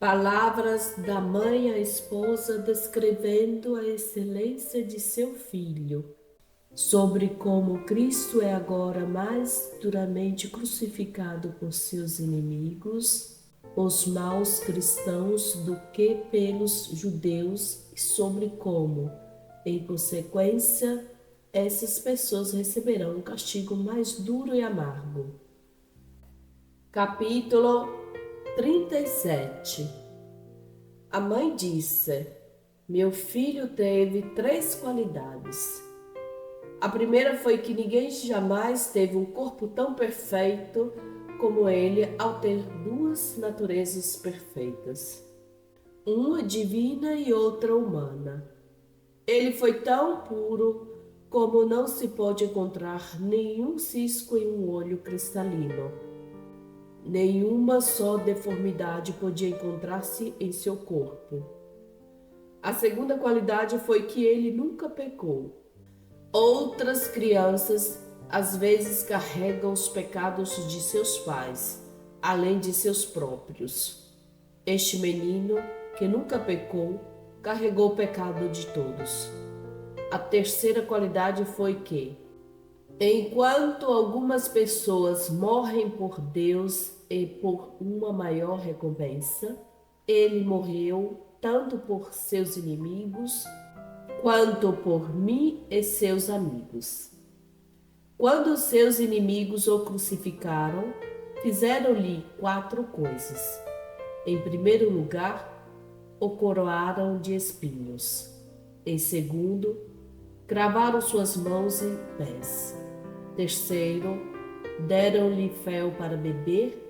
Palavras da mãe à esposa descrevendo a excelência de seu filho, sobre como Cristo é agora mais duramente crucificado por seus inimigos, os maus cristãos, do que pelos judeus, e sobre como, em consequência, essas pessoas receberão um castigo mais duro e amargo. Capítulo 37. A mãe disse: meu filho teve 3 qualidades. A primeira foi que ninguém jamais teve um corpo tão perfeito como ele, ao ter 2 naturezas perfeitas, uma divina e outra humana. Ele foi tão puro como não se pode encontrar nenhum cisco em um olho cristalino. Nenhuma só deformidade podia encontrar-se em seu corpo. A segunda qualidade foi que ele nunca pecou. Outras crianças às vezes carregam os pecados de seus pais, além de seus próprios. Este menino, que nunca pecou, carregou o pecado de todos. A terceira qualidade foi que, enquanto algumas pessoas morrem por Deus e por uma maior recompensa, ele morreu tanto por seus inimigos quanto por mim e seus amigos. Quando seus inimigos o crucificaram, fizeram-lhe 4 coisas. Em primeiro lugar, o coroaram de espinhos. Em segundo, cravaram suas mãos e pés. Terceiro, deram-lhe fel para beber.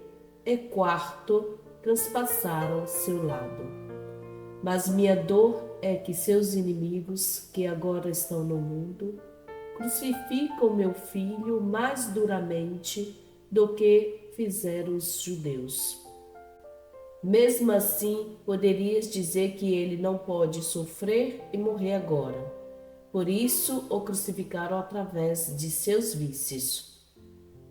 E quarto, transpassaram seu lado. Mas minha dor é que seus inimigos, que agora estão no mundo, crucificam meu filho mais duramente do que fizeram os judeus. Mesmo assim, poderias dizer que ele não pode sofrer e morrer agora. Por isso o crucificaram através de seus vícios.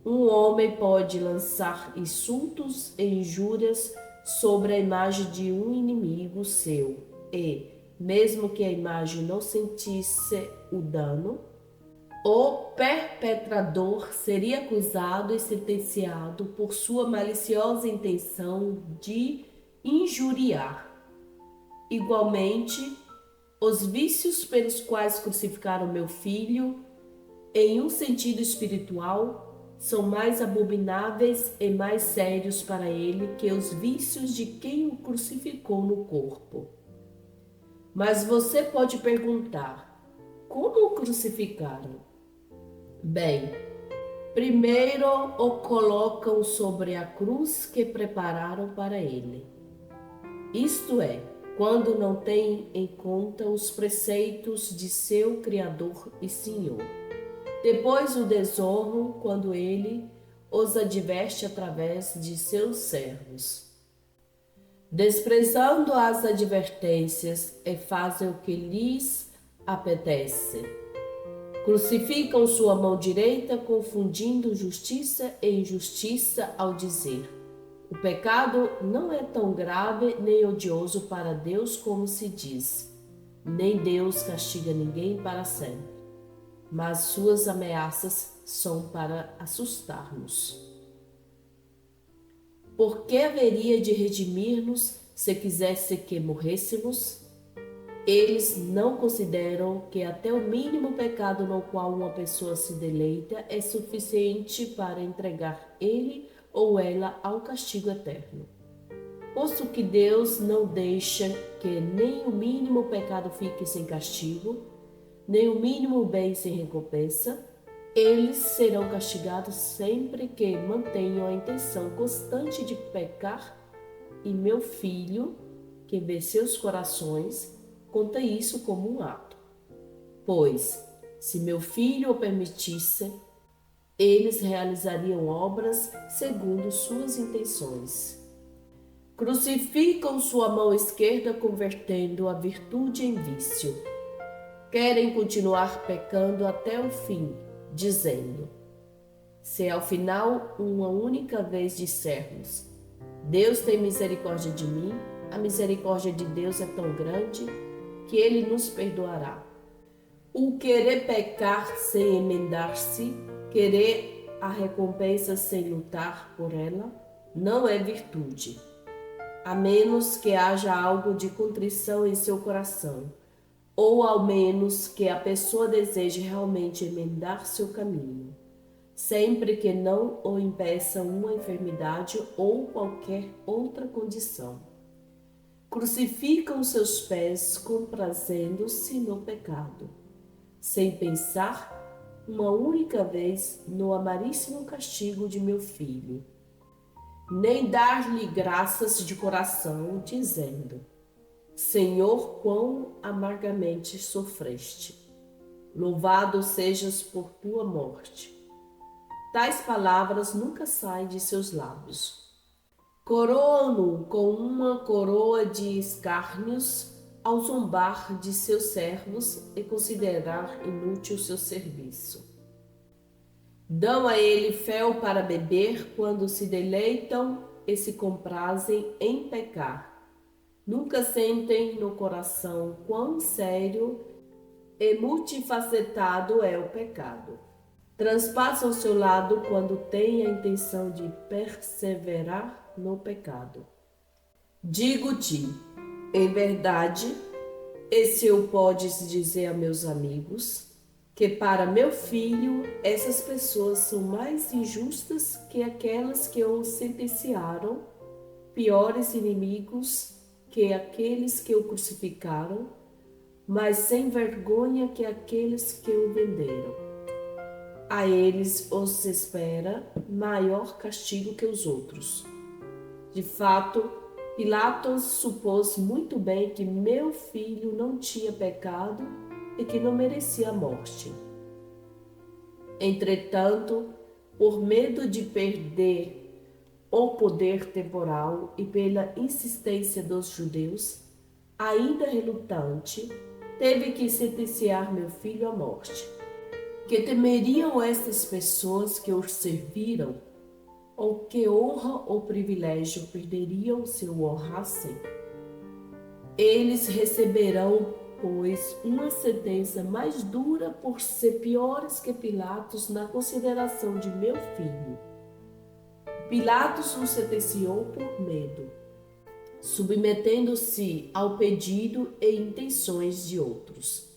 Um homem pode lançar insultos e injúrias sobre a imagem de um inimigo seu e, mesmo que a imagem não sentisse o dano, o perpetrador seria acusado e sentenciado por sua maliciosa intenção de injuriar. Igualmente, os vícios pelos quais crucificaram meu filho, em um sentido espiritual, são mais abomináveis e mais sérios para ele que os vícios de quem o crucificou no corpo. Mas você pode perguntar: como o crucificaram? Bem, primeiro o colocam sobre a cruz que prepararam para ele. Isto é, quando não tem em conta os preceitos de seu Criador e Senhor. Depois o desonram quando ele os adverte através de seus servos. Desprezando as advertências e fazem o que lhes apetece. Crucificam sua mão direita, confundindo justiça e injustiça ao dizer: o pecado não é tão grave nem odioso para Deus como se diz. Nem Deus castiga ninguém para sempre. Mas suas ameaças são para assustar-nos. Por que haveria de redimir-nos se quisesse que morrêssemos? Eles não consideram que até o mínimo pecado no qual uma pessoa se deleita é suficiente para entregar ele ou ela ao castigo eterno. Posto que Deus não deixa que nem o mínimo pecado fique sem castigo, nem o mínimo bem sem recompensa, eles serão castigados sempre que mantenham a intenção constante de pecar, e meu filho, que vê seus corações, conta isso como um ato. Pois, se meu filho o permitisse, eles realizariam obras segundo suas intenções. Crucificam sua mão esquerda, convertendo a virtude em vício. Querem continuar pecando até o fim, dizendo: se ao final uma única vez dissermos: Deus tem misericórdia de mim, a misericórdia de Deus é tão grande que Ele nos perdoará. O querer pecar sem emendar-se, querer a recompensa sem lutar por ela, não é virtude, a menos que haja algo de contrição em seu coração, ou ao menos que a pessoa deseje realmente emendar seu caminho, sempre que não o impeça uma enfermidade ou qualquer outra condição. Crucificam seus pés comprazendo-se no pecado, sem pensar uma única vez no amaríssimo castigo de meu filho, nem dar-lhe graças de coração, dizendo: Senhor, quão amargamente sofreste. Louvado sejas por tua morte. Tais palavras nunca saem de seus lábios. Coroam-no com uma coroa de escárnios ao zombar de seus servos e considerar inútil seu serviço. Dão a ele fel para beber quando se deleitam e se comprazem em pecar. Nunca sentem no coração quão sério e multifacetado é o pecado. Transpassam seu lado quando têm a intenção de perseverar no pecado. Digo-te, em verdade, e se eu podes dizer a meus amigos, que para meu filho essas pessoas são mais injustas que aquelas que o sentenciaram, piores inimigos que aqueles que o crucificaram, mas sem vergonha que aqueles que o venderam. A eles os espera maior castigo que os outros. De fato, Pilatos supôs muito bem que meu filho não tinha pecado e que não merecia a morte. Entretanto, por medo de perder o poder temporal e pela insistência dos judeus, ainda relutante, teve que sentenciar meu filho à morte. Que temeriam estas pessoas que os serviram, ou que honra ou privilégio perderiam se o honrassem? Eles receberão, pois, uma sentença mais dura por ser piores que Pilatos na consideração de meu filho. Pilatos o sentenciou por medo, submetendo-se ao pedido e intenções de outros.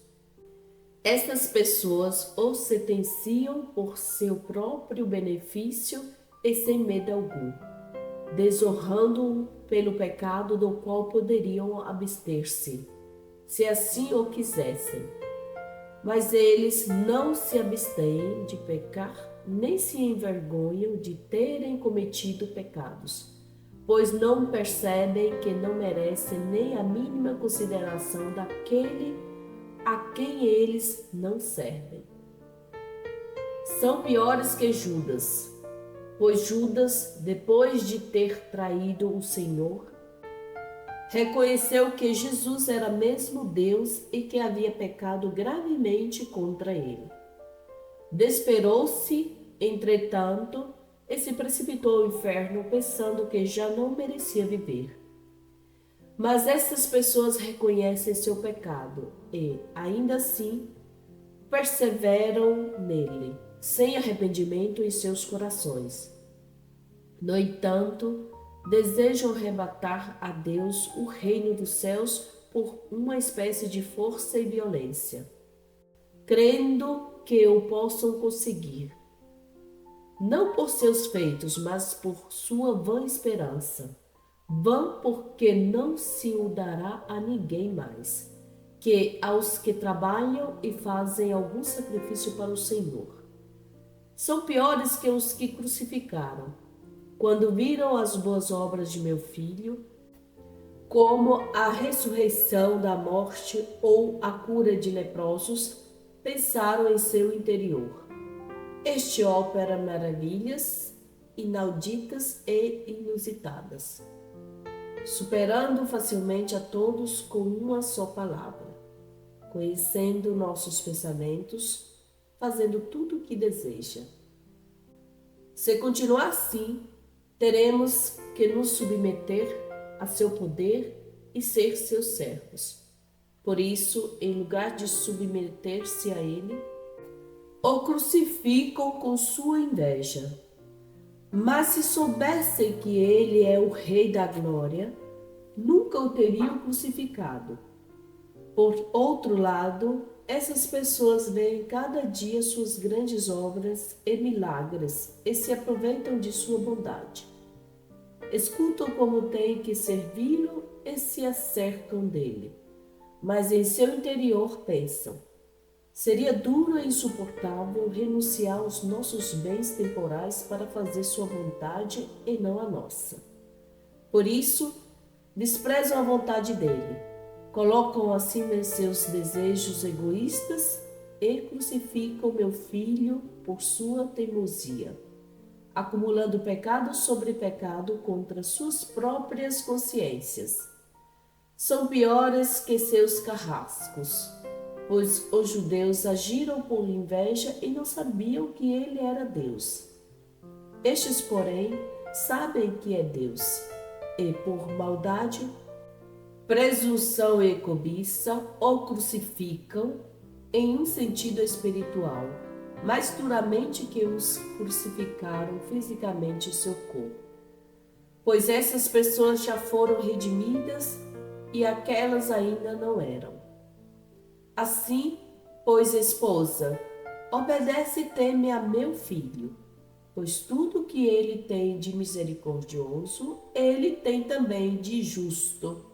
Estas pessoas o sentenciam por seu próprio benefício e sem medo algum, desonrando-o pelo pecado do qual poderiam abster-se, se assim o quisessem. Mas eles não se abstêm de pecar, nem se envergonham de terem cometido pecados, pois não percebem que não merecem nem a mínima consideração daquele a quem eles não servem. São piores que Judas, pois Judas, depois de ter traído o Senhor, reconheceu que Jesus era mesmo Deus e que havia pecado gravemente contra ele. Desesperou-se, entretanto, e se precipitou ao inferno, pensando que já não merecia viver. Mas essas pessoas reconhecem seu pecado e, ainda assim, perseveram nele, sem arrependimento em seus corações. No entanto, desejam arrebatar a Deus o reino dos céus por uma espécie de força e violência, crendo que o possam conseguir, não por seus feitos, mas por sua vã esperança. Vã porque não se o dará a ninguém mais, que aos que trabalham e fazem algum sacrifício para o Senhor. São piores que os que crucificaram, quando viram as boas obras de meu filho, como a ressurreição da morte ou a cura de leprosos, pensaram em seu interior: este opera maravilhas inauditas e inusitadas, superando facilmente a todos com uma só palavra, conhecendo nossos pensamentos, fazendo tudo o que deseja. Se continuar assim, teremos que nos submeter a seu poder e ser seus servos. Por isso, em lugar de submeter-se a ele, o crucificam com sua inveja. Mas se soubessem que ele é o Rei da Glória, nunca o teriam crucificado. Por outro lado, essas pessoas veem cada dia suas grandes obras e milagres e se aproveitam de sua bondade. Escutam como têm que servi-lo e se acercam dele. Mas em seu interior pensam: seria duro e insuportável renunciar aos nossos bens temporais para fazer sua vontade e não a nossa. Por isso, desprezam a vontade dele, colocam acima seus desejos egoístas e crucificam meu filho por sua teimosia, acumulando pecado sobre pecado contra suas próprias consciências. São piores que seus carrascos, pois os judeus agiram por inveja e não sabiam que ele era Deus. Estes, porém, sabem que é Deus, e por maldade, presunção e cobiça o crucificam em um sentido espiritual, mais duramente que os crucificaram fisicamente seu corpo. Pois essas pessoas já foram redimidas e aquelas ainda não eram. Assim, pois, esposa, obedece e teme a meu filho, pois tudo que ele tem de misericordioso, ele tem também de justo.